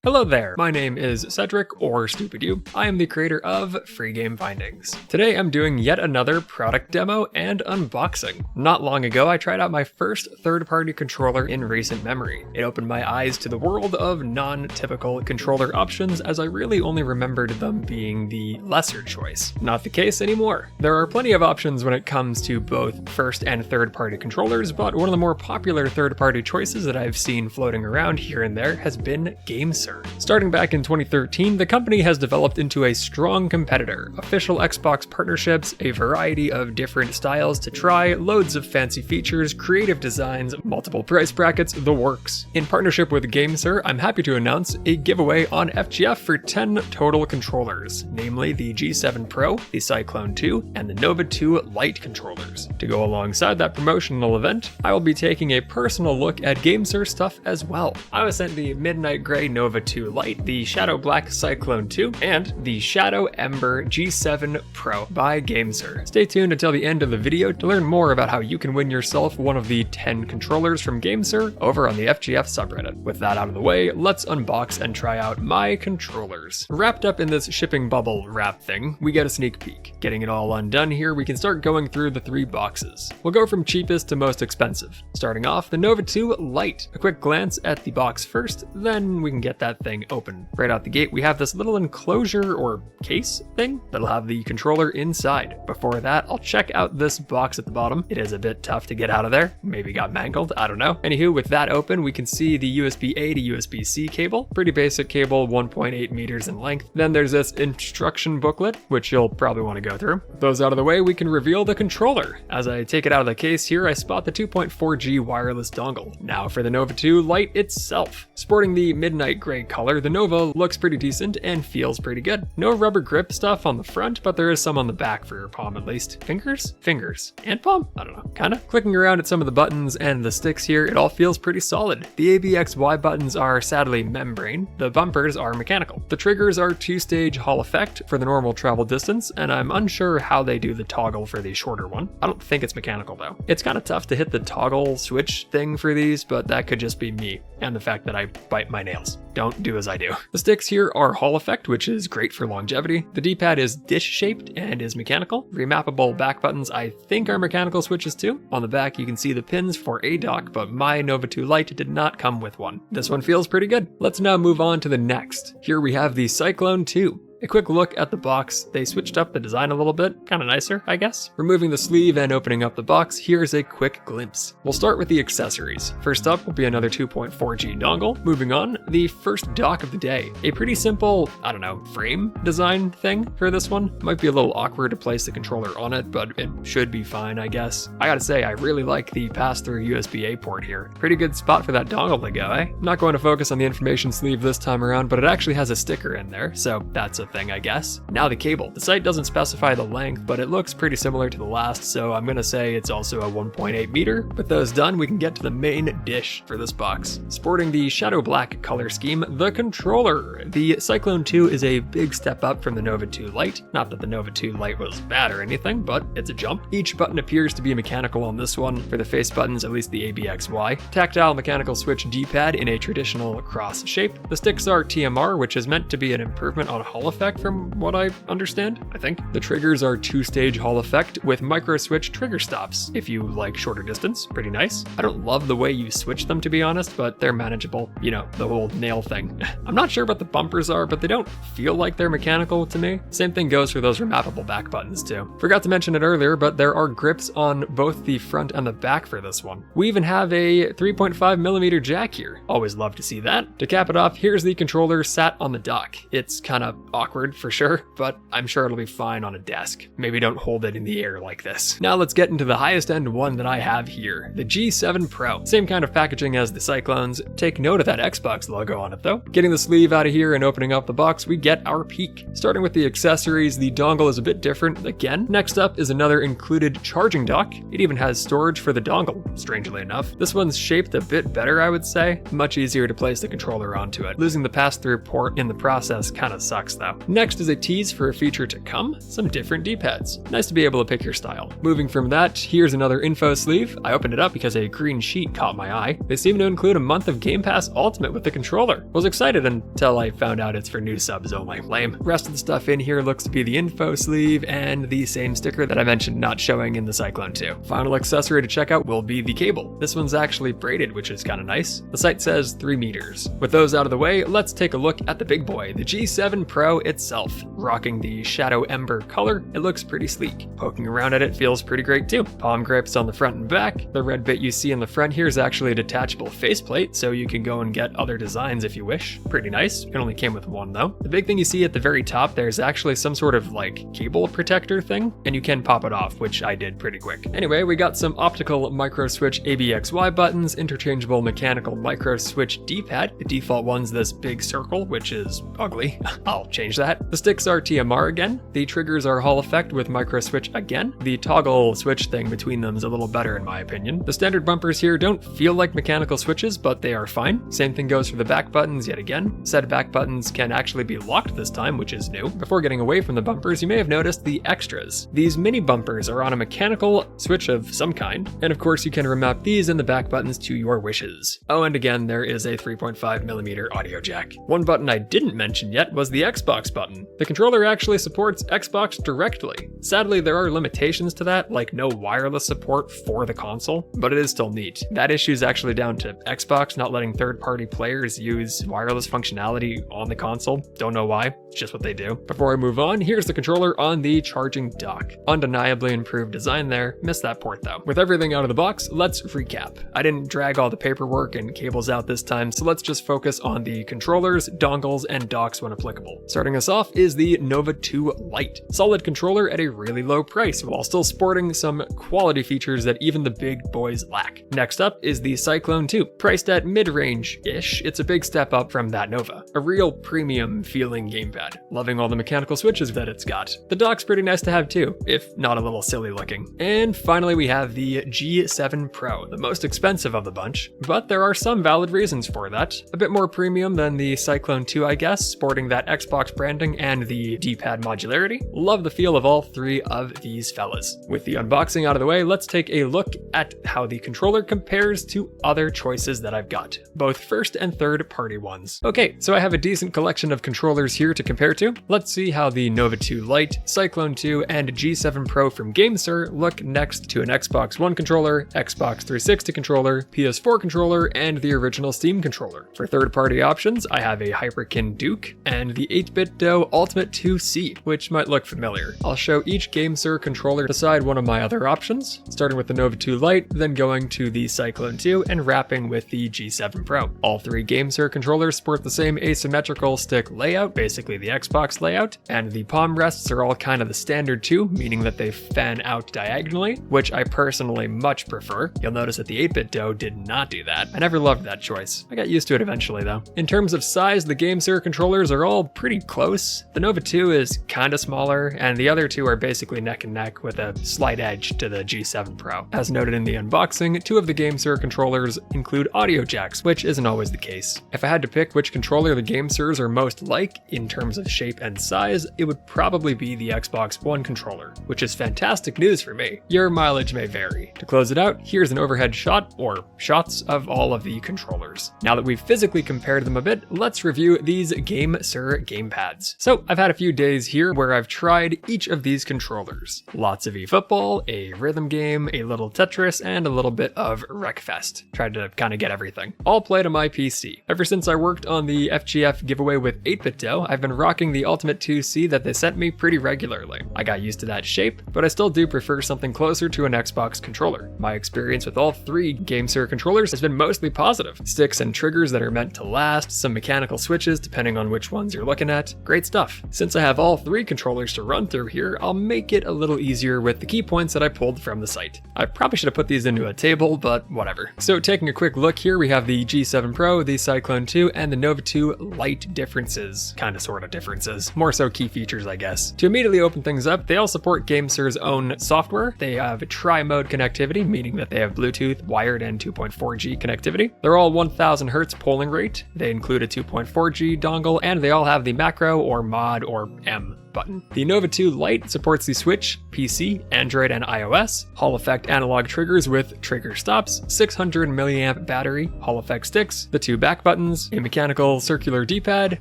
Hello there, my name is Cedric, or Stupid You. I am the creator of FreeGameFindings. Today I'm doing yet another product demo and unboxing. Not long ago I tried out my first third-party controller in recent memory. It opened my eyes to the world of non-typical controller options, as I really only remembered them being the lesser choice. Not the case anymore. There are plenty of options when it comes to both first and third-party controllers, but one of the more popular third-party choices that I've seen floating around here and there has been GameSir. Starting back in 2013, the company has developed into a strong competitor, official Xbox partnerships, a variety of different styles to try, loads of fancy features, creative designs, multiple price brackets, the works. In partnership with GameSir, I'm happy to announce a giveaway on FGF for 10 total controllers, namely the G7 Pro, the Cyclone 2, and the Nova 2 Lite controllers. To go alongside that promotional event, I will be taking a personal look at GameSir stuff as well. I was sent the Midnight Gray Nova 2 Lite, the Shadow Black Cyclone 2, and the Shadow Ember G7 Pro by GameSir. Stay tuned until the end of the video to learn more about how you can win yourself one of the 10 controllers from GameSir over on the FGF subreddit. With that out of the way, let's unbox and try out my controllers. Wrapped up in this shipping bubble wrap thing, we get a sneak peek. Getting it all undone here, we can start going through the 3 boxes. We'll go from cheapest to most expensive. Starting off, the Nova 2 Lite. A quick glance at the box first, then we can get that thing open. Right out the gate, we have this little enclosure or case thing that'll have the controller inside. Before that, I'll check out this box at the bottom. It is a bit tough to get out of there. Maybe got mangled, I don't know. Anywho, with that open, we can see the USB-A to USB-C cable. Pretty basic cable, 1.8 meters in length. Then there's this instruction booklet, which you'll probably want to go through. With those out of the way, we can reveal the controller. As I take it out of the case here, I spot the 2.4G wireless dongle. Now for the Nova 2 Lite itself. Sporting the midnight gray color, the Nova looks pretty decent and feels pretty good. No rubber grip stuff on the front, but there is some on the back for your palm at least. Fingers? Fingers. And palm? I don't know. Kinda. Clicking around at some of the buttons and the sticks here, it all feels pretty solid. The ABXY buttons are sadly membrane. The bumpers are mechanical. The triggers are 2-stage Hall effect for the normal travel distance, and I'm unsure how they do the toggle for the shorter one. I don't think it's mechanical though. It's kind of tough to hit the toggle switch thing for these, but that could just be me and the fact that I bite my nails. Don't do as I do. The sticks here are Hall effect, which is great for longevity. The D-pad is dish-shaped and is mechanical. Remappable back buttons I think are mechanical switches too. On the back you can see the pins for a dock, but my Nova 2 Lite did not come with one. This one feels pretty good. Let's now move on to the next. Here we have the Cyclone 2. A quick look at the box, they switched up the design a little bit, kind of nicer, I guess. Removing the sleeve and opening up the box, here's a quick glimpse. We'll start with the accessories. First up will be another 2.4G dongle. Moving on, the first dock of the day. A pretty simple, I don't know, frame design thing for this one. Might be a little awkward to place the controller on it, but it should be fine, I guess. I gotta say, I really like the pass-through USB-A port here. Pretty good spot for that dongle to go, eh? I'm not going to focus on the information sleeve this time around, but it actually has a sticker in there, so that's a thing, I guess. Now the cable. The site doesn't specify the length, but it looks pretty similar to the last, so I'm gonna say it's also a 1.8 meter. With those done, we can get to the main dish for this box. Sporting the Shadow Black color scheme, the controller. The Cyclone 2 is a big step up from the Nova 2 Lite. Not that the Nova 2 Lite was bad or anything, but it's a jump. Each button appears to be mechanical on this one. For the face buttons, at least the ABXY. Tactile mechanical switch D-pad in a traditional cross shape. The sticks are TMR, which is meant to be an improvement on Hall effect from what I understand, I think. The triggers are 2-stage Hall effect with micro switch trigger stops. If you like shorter distance, pretty nice. I don't love the way you switch them, to be honest, but they're manageable. You know, the whole nail thing. I'm not sure what the bumpers are, but they don't feel like they're mechanical to me. Same thing goes for those remappable back buttons too. Forgot to mention it earlier, but there are grips on both the front and the back for this one. We even have a 3.5mm jack here. Always love to see that. To cap it off, here's the controller sat on the dock. It's kind of awkward for sure, but I'm sure it'll be fine on a desk. Maybe don't hold it in the air like this. Now let's get into the highest end one that I have here, the G7 Pro. Same kind of packaging as the Cyclones. Take note of that Xbox logo on it though. Getting the sleeve out of here and opening up the box, we get our peek. Starting with the accessories, the dongle is a bit different again. Next up is another included charging dock. It even has storage for the dongle, strangely enough. This one's shaped a bit better, I would say. Much easier to place the controller onto it. Losing the pass-through port in the process kind of sucks though. Next is a tease for a feature to come, some different D-pads. Nice to be able to pick your style. Moving from that, here's another info sleeve. I opened it up because a green sheet caught my eye. They seem to include a month of Game Pass Ultimate with the controller. Was excited until I found out it's for new subs only. Lame. Rest of the stuff in here looks to be the info sleeve and the same sticker that I mentioned not showing in the Cyclone 2. Final accessory to check out will be the cable. This one's actually braided, which is kind of nice. The site says 3 meters. With those out of the way, let's take a look at the big boy, the G7 Pro itself. Rocking the Shadow Ember color, it looks pretty sleek. Poking around at it feels pretty great too. Palm grips on the front and back. The red bit you see in the front here is actually a detachable faceplate, so you can go and get other designs if you wish. Pretty nice. It only came with one though. The big thing you see at the very top, there's actually some sort of like cable protector thing, and you can pop it off, which I did pretty quick. Anyway, we got some optical micro switch ABXY buttons, interchangeable mechanical micro switch D-pad. The default one's this big circle, which is ugly. I'll change that. The sticks are TMR again. The triggers are Hall effect with micro switch again. The toggle switch thing between them is a little better in my opinion. The standard bumpers here don't feel like mechanical switches, but they are fine. Same thing goes for the back buttons yet again. Said back buttons can actually be locked this time, which is new. Before getting away from the bumpers, you may have noticed the extras. These mini bumpers are on a mechanical switch of some kind, and of course you can remap these and the back buttons to your wishes. Oh, and again, there is a 3.5mm audio jack. One button I didn't mention yet was the Xbox button. The controller actually supports Xbox directly. Sadly, there are limitations to that, like no wireless support for the console, but it is still neat. That issue is actually down to Xbox not letting third-party players use wireless functionality on the console. Don't know why, it's just what they do. Before I move on, here's the controller on the charging dock. Undeniably improved design there, missed that port though. With everything out of the box, let's recap. I didn't drag all the paperwork and cables out this time, so let's just focus on the controllers, dongles, and docks when applicable. Starting us off is the Nova 2 Lite. Solid controller at a really low price, while still sporting some quality features that even the big boys lack. Next up is the Cyclone 2. Priced at mid-range-ish, it's a big step up from that Nova. A real premium feeling gamepad. Loving all the mechanical switches that it's got. The dock's pretty nice to have too, if not a little silly looking. And finally we have the G7 Pro, the most expensive of the bunch, but there are some valid reasons for that. A bit more premium than the Cyclone 2 I guess, sporting that Xbox branding and the D-pad modularity. Love the feel of all three of these fellas. With the unboxing out of the way, let's take a look at how the controller compares to other choices that I've got, both first and third party ones. Okay, so I have a decent collection of controllers here to compare to. Let's see how the Nova 2 Lite, Cyclone 2, and G7 Pro from GameSir look next to an Xbox One controller, Xbox 360 controller, PS4 controller, and the original Steam controller. For third party options, I have a Hyperkin Duke and the 8BitDo Ultimate 2C, which might look familiar. I'll show each GameSir controller beside one of my other options, starting with the Nova 2 Lite, then going to the Cyclone 2, and wrapping with the G7 Pro. All three GameSir controllers sport the same asymmetrical stick layout, basically the Xbox layout, and the palm rests are all kind of the standard too, meaning that they fan out diagonally, which I personally much prefer. You'll notice that the 8BitDo did not do that. I never loved that choice. I got used to it eventually though. In terms of size, the GameSir controllers are all pretty close. The Nova 2 is kinda smaller, and the other two are basically neck and neck with a slight edge to the G7 Pro. As noted in the unboxing, two of the GameSir controllers include audio jacks, which isn't always the case. If I had to pick which controller the GameSirs are most like in terms of shape and size, it would probably be the Xbox One controller, which is fantastic news for me. Your mileage may vary. To close it out, here's an overhead shot, or shots, of all of the controllers. Now that we've physically compared them a bit, let's review these GameSir gamepads. So I've had a few days here where I've tried each of these controllers. Lots of eFootball, a rhythm game, a little Tetris, and a little bit of Wreckfest. Tried to kind of get everything. All played on my PC. Ever since I worked on the FGF giveaway with 8BitDo, I've been rocking the Ultimate 2C that they sent me pretty regularly. I got used to that shape, but I still do prefer something closer to an Xbox controller. My experience with all three GameSir controllers has been mostly positive. Sticks and triggers that are meant to last, some mechanical switches depending on which ones you're looking at. Great stuff. Since I have all three controllers to run through here, I'll make it a little easier with the key points that I pulled from the site. I probably should have put these into a table, but whatever. So taking a quick look here, we have the G7 Pro, the Cyclone 2, and the Nova 2 Lite differences. Kinda sorta differences. More so key features, I guess. To immediately open things up, they all support GameSir's own software. They have tri-mode connectivity, meaning that they have Bluetooth, wired, and 2.4G connectivity. They're all 1000 Hz polling rate. They include a 2.4G dongle, and they all have the macro macro or mod or M button. The Nova 2 Lite supports the Switch, PC, Android, and iOS, Hall effect analog triggers with trigger stops, 600 mAh battery, Hall effect sticks, the 2 back buttons, a mechanical circular D-pad,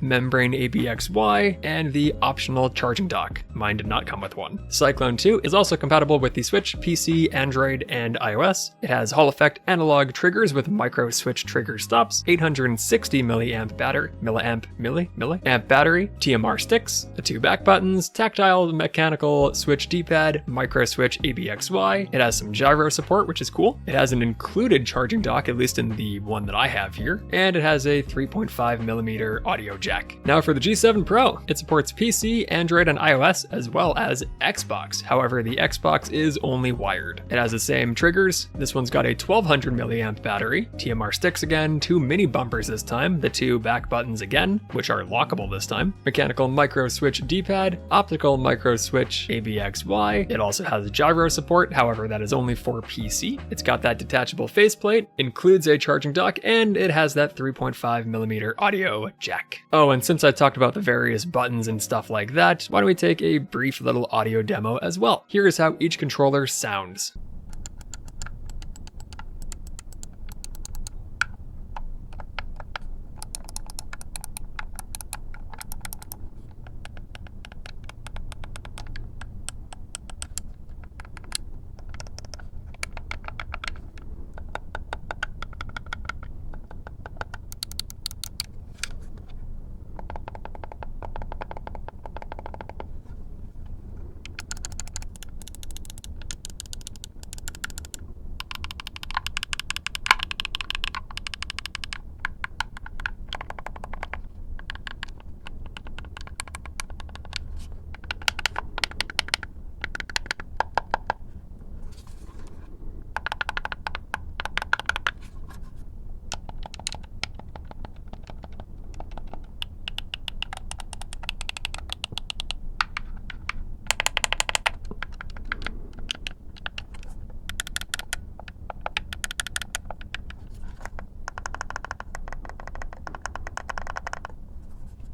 membrane ABXY, and the optional charging dock. Mine did not come with one. Cyclone 2 is also compatible with the Switch, PC, Android, and iOS. It has Hall effect analog triggers with micro switch trigger stops, 860 milliamp battery, milliamp battery, TMR sticks, the 2 back buttons, tactile mechanical switch D-pad, micro switch ABXY. It has some gyro support, which is cool. It has an included charging dock, at least in the one that I have here, and it has a 3.5mm audio jack. Now for the G7 Pro, it supports PC, Android, and iOS, as well as Xbox. However, the Xbox is only wired. It has the same triggers. This one's got a 1200 milliamp battery, TMR sticks again, 2 mini bumpers this time, the 2 back buttons again, which are lockable this time, mechanical micro switch D-pad, optical micro switch ABXY. It also has gyro support, however that is only for PC. It's got that detachable faceplate, includes a charging dock, and it has that 3.5mm audio jack. Oh, and since I talked about the various buttons and stuff like that, why don't we take a brief little audio demo as well. Here is how each controller sounds.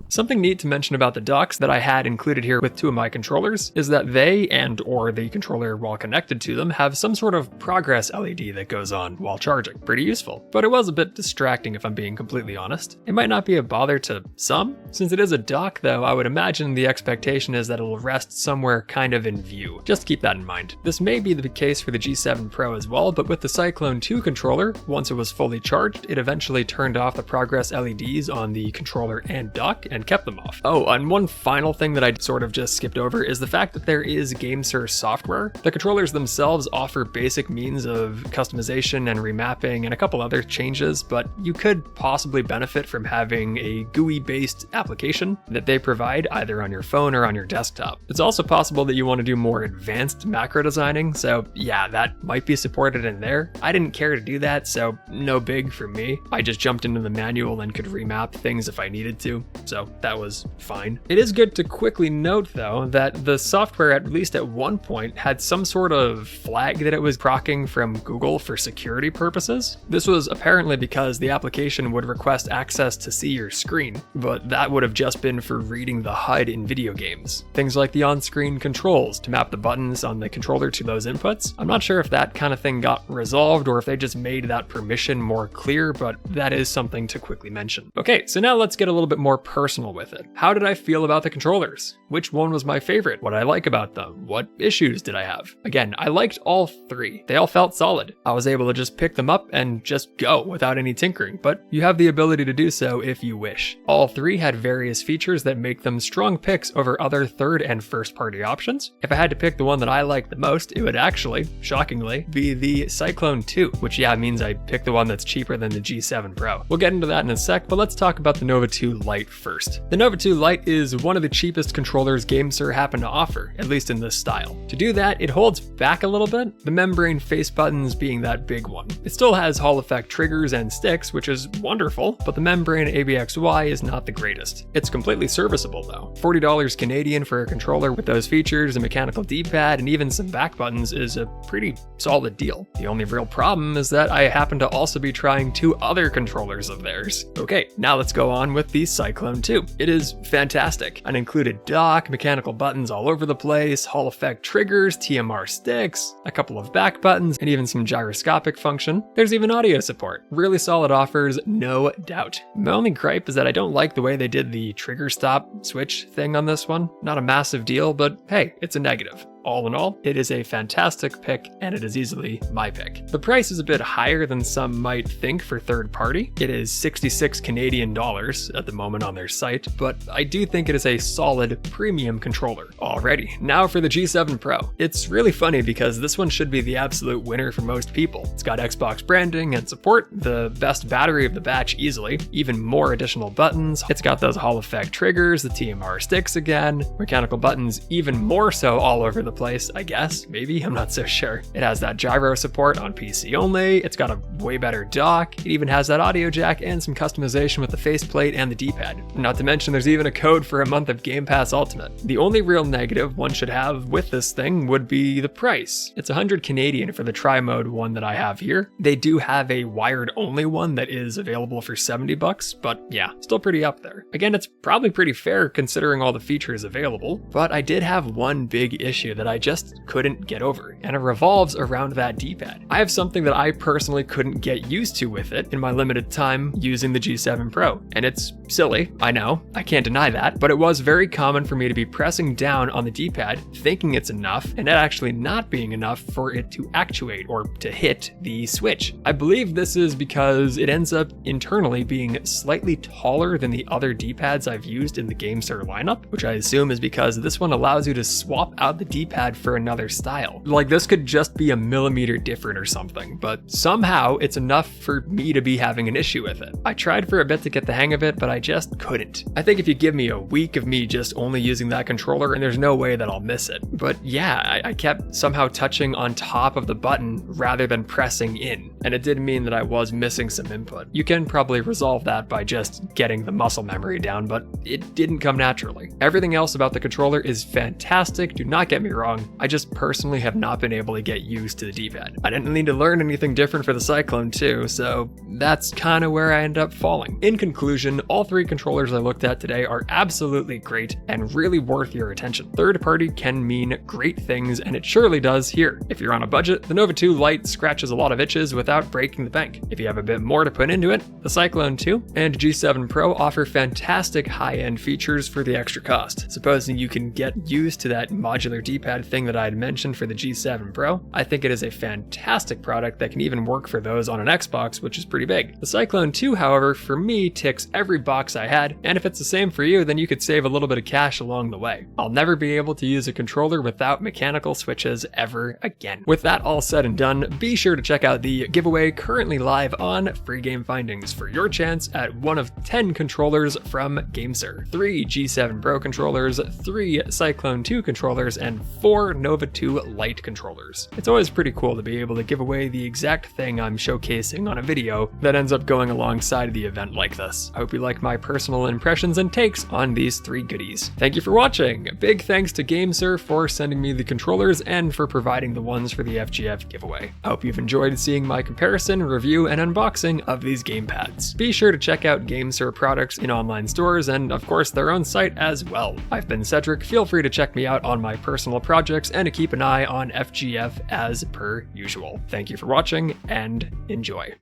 Something neat to mention about the docks that I had included here with 2 of my controllers is that they or the controller while connected to them have some sort of progress LED that goes on while charging. Pretty useful, but it was a bit distracting if I'm being completely honest. It might not be a bother to some. Since it is a dock though, I would imagine the expectation is that it will rest somewhere kind of in view. Just keep that in mind. This may be the case for the G7 Pro as well, but with the Cyclone 2 controller, once it was fully charged, it eventually turned off the progress LEDs on the controller and dock and kept them off. Oh, and one final thing that I sort of just skipped over is the fact that there is GameSir software. The controllers themselves offer basic means of customization and remapping and a couple other changes, but you could possibly benefit from having a GUI-based application that they provide either on your phone or on your desktop. It's also possible that you want to do more advanced macro designing, so yeah, that might be supported in there. I didn't care to do that, so no big for me. I just jumped into the manual and could remap things if I needed to, so that was fine. It is good to quickly note though that the software, at least at one point, had some sort of flag that it was procking from Google for security purposes. This was apparently because the application would request access to see your screen, but that would have just been for reading the HUD in video games. Things like the on-screen controls to map the buttons on the controller to those inputs. I'm not sure if that kind of thing got resolved or if they just made that permission more clear, but that is something to quickly mention. Okay, so now let's get a little bit more personal with it. How did I feel about the controllers? Which one was my favorite? What did I like about them? What issues did I have? Again, I liked all 3. They all felt solid. I was able to just pick them up and just go without any tinkering, but you have the ability to do so if you wish. All 3 had various features that make them strong picks over other third and first party options. If I had to pick the one that I liked the most, it would actually, shockingly, be the Cyclone 2, which means I picked the one that's cheaper than the G7 Pro. We'll get into that in a sec, but let's talk about the Nova 2 Lite first. The Nova 2 Lite is one of the cheapest controllers GameSir happen to offer, at least in this style. To do that, it holds back a little bit, the membrane face buttons being that big one. It still has Hall effect triggers and sticks, which is wonderful, but the membrane ABXY is not the greatest. It's completely serviceable though. $40 Canadian for a controller with those features, a mechanical D-pad, and even some back buttons is a pretty solid deal. The only real problem is that I happen to also be trying 2 other controllers of theirs. Okay, now let's go on with the Cyclone 2. too. It is fantastic. An included dock, mechanical buttons all over the place, Hall effect triggers, TMR sticks, a couple of back buttons, and even some gyroscopic function. There's even audio support. Really solid offers, no doubt. My only gripe is that I don't like the way they did the trigger stop switch thing on this one. Not a massive deal, but hey, it's a negative. All in all, it is a fantastic pick, and it is easily my pick. The price is a bit higher than some might think for third party. It is 66 Canadian dollars at the moment on their site, but I do think it is a solid premium controller. Alrighty, now for the G7 Pro. It's really funny because this one should be the absolute winner for most people. It's got Xbox branding and support, the best battery of the batch easily, even more additional buttons. It's got those Hall effect triggers, the TMR sticks again, mechanical buttons even more so all over the place, I guess, maybe, I'm not so sure. It has that gyro support on PC only, it's got a way better dock, it even has that audio jack and some customization with the faceplate and the D-pad. Not to mention there's even a code for a month of Game Pass Ultimate. The only real negative one should have with this thing would be the price. It's 100 Canadian for the tri-mode one that I have here. They do have a wired only one that is available for 70 bucks, but yeah, still pretty up there. Again, it's probably pretty fair considering all the features available, but I did have one big issue that I just couldn't get over, and it revolves around that D-pad. I have something that I personally couldn't get used to with it in my limited time using the G7 Pro, and it's silly, I know, I can't deny that, but it was very common for me to be pressing down on the D-pad, thinking it's enough, and it actually not being enough for it to actuate or to hit the switch. I believe this is because it ends up internally being slightly taller than the other D-pads I've used in the GameSir lineup, which I assume is because this one allows you to swap out the D-pad for another style. Like, this could just be a millimeter different or something, but somehow it's enough for me to be having an issue with it. I tried for a bit to get the hang of it, but I just couldn't. I think if you give me a week of me just only using that controller, and there's no way that I'll miss it. But yeah, I kept somehow touching on top of the button rather than pressing in, and it did mean that I was missing some input. You can probably resolve that by just getting the muscle memory down, but it didn't come naturally. Everything else about the controller is fantastic, do not get me wrong. I just personally have not been able to get used to the D-pad. I didn't need to learn anything different for the Cyclone too, so that's kind of where I end up falling. In conclusion, all three controllers I looked at today are absolutely great and really worth your attention. Third party can mean great things, and it surely does here. If you're on a budget, the Nova 2 Lite scratches a lot of itches without breaking the bank. If you have a bit more to put into it, the Cyclone 2 and G7 Pro offer fantastic high-end features for the extra cost. Supposing you can get used to that modular D-pad thing that I had mentioned for the G7 Pro, I think it is a fantastic product that can even work for those on an Xbox, which is pretty big. The Cyclone 2, however, for me ticks every box I had, and if it's the same for you, then you could save a little bit of cash along the way. I'll never be able to use a controller without mechanical switches ever again. With that all said and done, be sure to check out the giveaway currently live on FreeGameFindings for your chance at one of 10 controllers from GameSir. 3 G7 Pro controllers, 3 Cyclone 2 controllers, and 4 Nova 2 Lite controllers. It's always pretty cool to be able to give away the exact thing I'm showcasing on a video that ends up going alongside the event like this. I hope you like my personal impressions and takes on these 3 goodies. Thank you for watching. Big thanks to GameSir for sending me the controllers and for providing the ones for the FGF giveaway. I hope you've enjoyed seeing my comparison, review, and unboxing of these gamepads. Be sure to check out GameSir products in online stores and of course their own site as well. I've been Cedric, feel free to check me out on my personal projects and to keep an eye on FGF as per usual. Thank you for watching and enjoy.